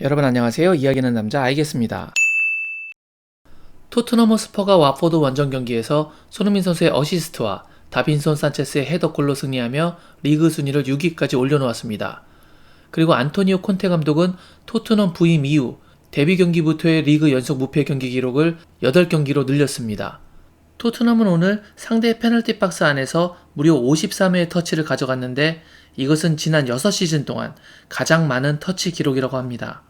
여러분 안녕하세요. 이야기하는 남자 알겠습니다. 토트넘 호스퍼가 와포드 원정 경기에서 손흥민 선수의 어시스트와 다빈손 산체스의 헤더골로 승리하며 리그 순위를 6위까지 올려놓았습니다. 그리고 안토니오 콘테 감독은 토트넘 부임 이후 데뷔 경기부터의 리그 연속 무패 경기 기록을 8경기로 늘렸습니다. 토트넘은 오늘 상대 페널티 박스 안에서 무려 53회의 터치를 가져갔는데 이것은 지난 6시즌 동안 가장 많은 터치 기록이라고 합니다.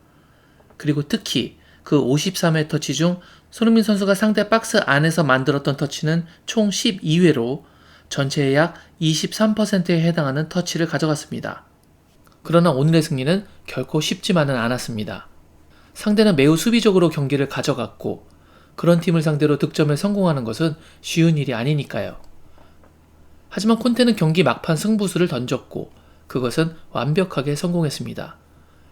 그리고 특히 그 53회 터치 중 손흥민 선수가 상대 박스 안에서 만들었던 터치는 총 12회로 전체의 약 23%에 해당하는 터치를 가져갔습니다. 그러나 오늘의 승리는 결코 쉽지만은 않았습니다. 상대는 매우 수비적으로 경기를 가져갔고 그런 팀을 상대로 득점에 성공하는 것은 쉬운 일이 아니니까요. 하지만 콘테는 경기 막판 승부수를 던졌고 그것은 완벽하게 성공했습니다.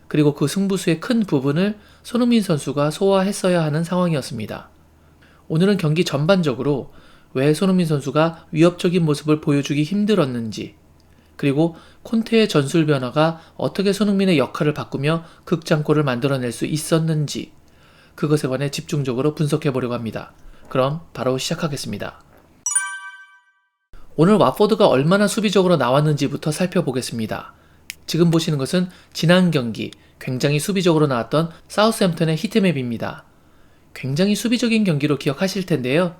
그리고 그 승부수의 큰 부분을 손흥민 선수가 소화했어야 하는 상황이었습니다. 오늘은 경기 전반적으로 왜 손흥민 선수가 위협적인 모습을 보여주기 힘들었는지, 그리고 콘테의 전술 변화가 어떻게 손흥민의 역할을 바꾸며 극장골을 만들어낼 수 있었는지, 그것에 관해 집중적으로 분석해 보려고 합니다. 그럼 바로 시작하겠습니다. 오늘 watford가 얼마나 수비적으로 나왔는지부터 살펴보겠습니다. 지금 보시는 것은 지난 경기 굉장히 수비적으로 나왔던 사우스햄튼의 히트맵입니다. 굉장히 수비적인 경기로 기억하실 텐데요.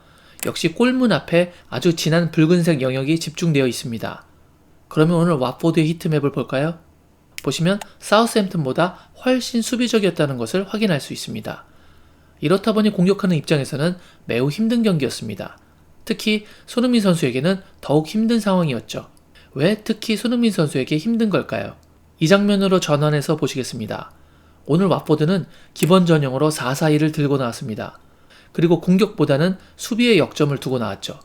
역시 골문 앞에 아주 진한 붉은색 영역이 집중되어 있습니다. 그러면 오늘 watford의 히트맵을 볼까요? 보시면 사우스햄튼보다 훨씬 수비적이었다는 것을 확인할 수 있습니다. 이렇다 보니 공격하는 입장에서는 매우 힘든 경기였습니다. 특히 손흥민 선수에게는 더욱 힘든 상황이었죠. 왜 특히 손흥민 선수에게 힘든 걸까요? 이 장면으로 전환해서 보시겠습니다. 오늘 watford는 기본 전형으로 4-4-2를 들고 나왔습니다. 그리고 공격보다는 수비에 역점을 두고 나왔죠.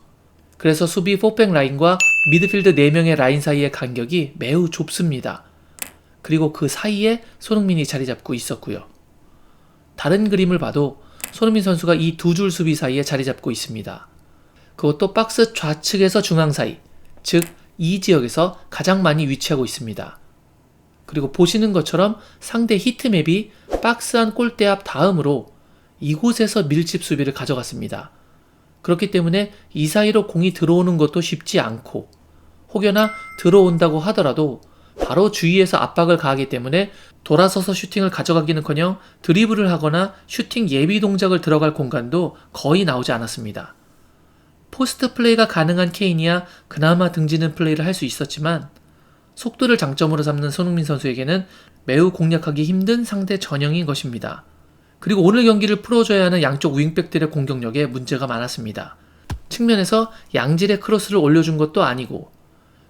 그래서 수비 4백 라인과 미드필드 4명의 라인 사이의 간격이 매우 좁습니다. 그리고 그 사이에 손흥민이 자리 잡고 있었고요. 다른 그림을 봐도 손흥민 선수가 이 두 줄 수비 사이에 자리 잡고 있습니다. 그것도 박스 좌측에서 중앙 사이, 즉 이 지역에서 가장 많이 위치하고 있습니다. 그리고 보시는 것처럼 상대 히트맵이 박스 안 골대 앞 다음으로 이곳에서 밀집 수비를 가져갔습니다. 그렇기 때문에 이 사이로 공이 들어오는 것도 쉽지 않고 혹여나 들어온다고 하더라도 바로 주위에서 압박을 가하기 때문에 돌아서서 슈팅을 가져가기는커녕 드리블을 하거나 슈팅 예비 동작을 들어갈 공간도 거의 나오지 않았습니다. 포스트 플레이가 가능한 케인이야 그나마 등지는 플레이를 할 수 있었지만 속도를 장점으로 삼는 손흥민 선수에게는 매우 공략하기 힘든 상대 전형인 것입니다. 그리고 오늘 경기를 풀어줘야 하는 양쪽 윙백들의 공격력에 문제가 많았습니다. 측면에서 양질의 크로스를 올려준 것도 아니고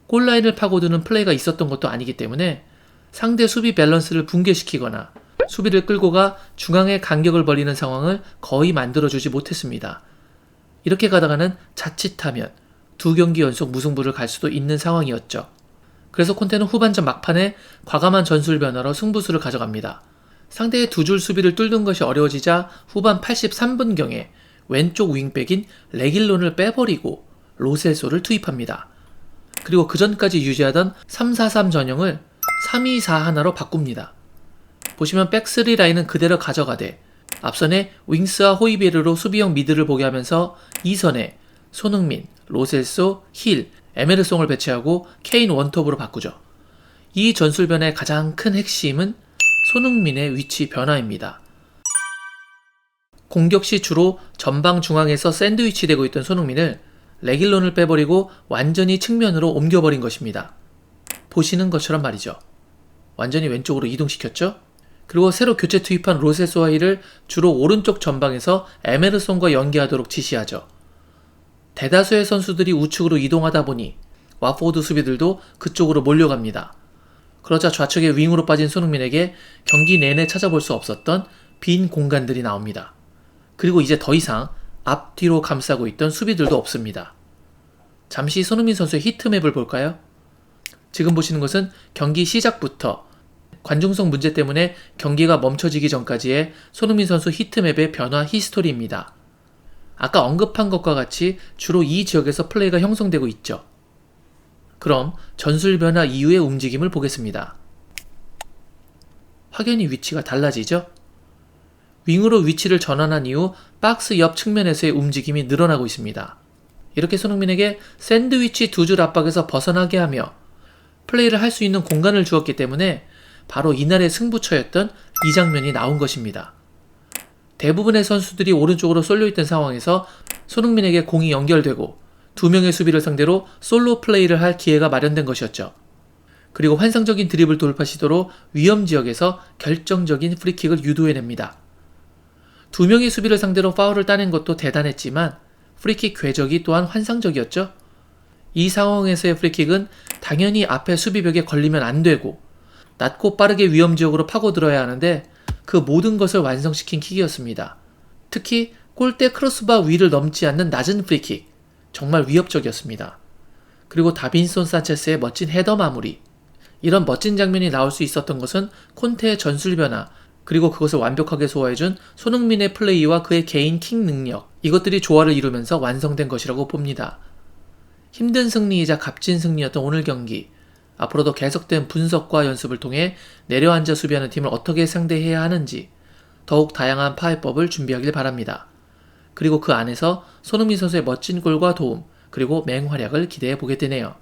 골라인을 파고드는 플레이가 있었던 것도 아니기 때문에 상대 수비 밸런스를 붕괴시키거나 수비를 끌고 가 중앙에 간격을 벌이는 상황을 거의 만들어주지 못했습니다. 이렇게 가다가는 자칫하면 2경기 연속 무승부를 갈 수도 있는 상황이었죠. 그래서 콘테는 후반전 막판에 과감한 전술 변화로 승부수를 가져갑니다. 상대의 두 줄 수비를 뚫는 것이 어려워지자 후반 83분경에 왼쪽 윙백인 레길론을 빼버리고 로셀소를 투입합니다. 그리고 그 전까지 유지하던 3-4-3 전형을 3-2-4-1로 바꿉니다. 보시면 백스리 라인은 그대로 가져가되 앞선에 윙스와 호이베르로 수비형 미드를 보게 하면서 2선에 손흥민, 로셀소, 힐, 에메르송을 배치하고 케인 원톱으로 바꾸죠. 이 전술 변화의 가장 큰 핵심은 손흥민의 위치 변화입니다. 공격 시 주로 전방 중앙에서 샌드위치 되고 있던 손흥민을 레길론을 빼버리고 완전히 측면으로 옮겨버린 것입니다. 보시는 것처럼 말이죠. 완전히 왼쪽으로 이동시켰죠? 그리고 새로 교체 투입한 로셀소와 힐을 주로 오른쪽 전방에서 에메르송과 연계하도록 지시하죠. 대다수의 선수들이 우측으로 이동하다 보니 watford 수비들도 그쪽으로 몰려갑니다. 그러자 좌측의 윙으로 빠진 손흥민에게 경기 내내 찾아볼 수 없었던 빈 공간들이 나옵니다. 그리고 이제 더 이상 앞뒤로 감싸고 있던 수비들도 없습니다. 잠시 손흥민 선수의 히트맵을 볼까요? 지금 보시는 것은 경기 시작부터 관중석 문제 때문에 경기가 멈춰지기 전까지의 손흥민 선수 히트맵의 변화 히스토리입니다. 아까 언급한 것과 같이 주로 이 지역에서 플레이가 형성되고 있죠. 그럼 전술 변화 이후의 움직임을 보겠습니다. 확연히 위치가 달라지죠? 윙으로 위치를 전환한 이후 박스 옆 측면에서의 움직임이 늘어나고 있습니다. 이렇게 손흥민에게 샌드위치 두 줄 압박에서 벗어나게 하며 플레이를 할 수 있는 공간을 주었기 때문에 바로 이날의 승부처였던 이 장면이 나온 것입니다. 대부분의 선수들이 오른쪽으로 쏠려있던 상황에서 손흥민에게 공이 연결되고 두 명의 수비를 상대로 솔로 플레이를 할 기회가 마련된 것이었죠. 그리고 환상적인 드리블 돌파 시도로 위험 지역에서 결정적인 프리킥을 유도해냅니다. 두 명의 수비를 상대로 파울을 따낸 것도 대단했지만 프리킥 궤적이 또한 환상적이었죠. 이 상황에서의 프리킥은 당연히 앞에 수비벽에 걸리면 안 되고 낮고 빠르게 위험 지역으로 파고들어야 하는데 그 모든 것을 완성시킨 킥이었습니다. 특히 골대 크로스바 위를 넘지 않는 낮은 프리킥, 정말 위협적이었습니다. 그리고 다빈손 산체스의 멋진 헤더 마무리. 이런 멋진 장면이 나올 수 있었던 것은 콘테의 전술 변화, 그리고 그것을 완벽하게 소화해준 손흥민의 플레이와 그의 개인 킥 능력, 이것들이 조화를 이루면서 완성된 것이라고 봅니다. 힘든 승리이자 값진 승리였던 오늘 경기, 앞으로도 계속된 분석과 연습을 통해 내려앉아 수비하는 팀을 어떻게 상대해야 하는지 더욱 다양한 파해법을 준비하길 바랍니다. 그리고 그 안에서 손흥민 선수의 멋진 골과 도움, 그리고 맹활약을 기대해 보게 되네요.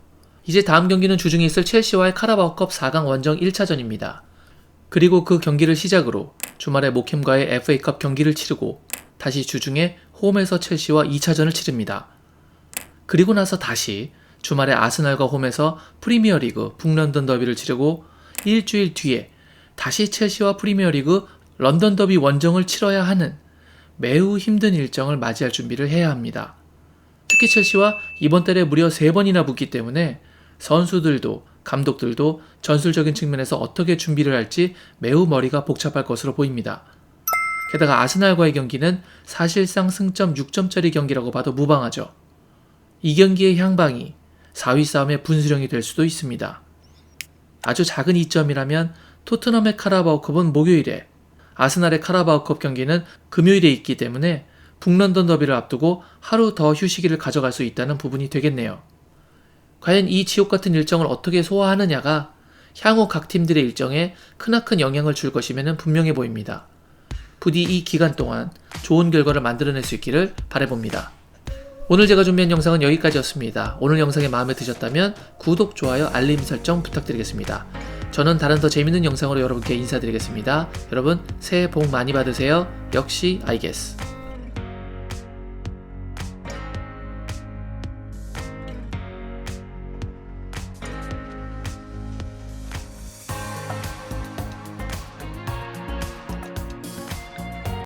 이제 다음 경기는 주중에 있을 첼시와의 카라바오컵 4강 원정 1차전입니다. 그리고 그 경기를 시작으로 주말에 모캠과의 FA컵 경기를 치르고 다시 주중에 홈에서 첼시와 2차전을 치릅니다. 그리고 나서 다시 주말에 아스날과 홈에서 프리미어리그 북런던 더비를 치르고 일주일 뒤에 다시 첼시와 프리미어리그 런던 더비 원정을 치러야 하는 매우 힘든 일정을 맞이할 준비를 해야 합니다. 특히 첼시와 이번 달에 무려 3번이나 붙기 때문에 선수들도 감독들도 전술적인 측면에서 어떻게 준비를 할지 매우 머리가 복잡할 것으로 보입니다. 게다가 아스날과의 경기는 사실상 승점 6점짜리 경기라고 봐도 무방하죠. 이 경기의 향방이 4위 싸움의 분수령이 될 수도 있습니다. 아주 작은 이점이라면 토트넘의 카라바오컵은 목요일에, 아스날의 카라바오컵 경기는 금요일에 있기 때문에 북런던 더비를 앞두고 하루 더 휴식일을 가져갈 수 있다는 부분이 되겠네요. 과연 이 지옥같은 일정을 어떻게 소화하느냐가 향후 각 팀들의 일정에 크나큰 영향을 줄 것임에는 분명해 보입니다. 부디 이 기간 동안 좋은 결과를 만들어낼 수 있기를 바라봅니다. 오늘 제가 준비한 영상은 여기까지였습니다. 오늘 영상이 마음에 드셨다면 구독, 좋아요, 알림 설정 부탁드리겠습니다. 저는 다른 더 재밌는 영상으로 여러분께 인사드리겠습니다. 여러분 새해 복 많이 받으세요. 역시 I guess.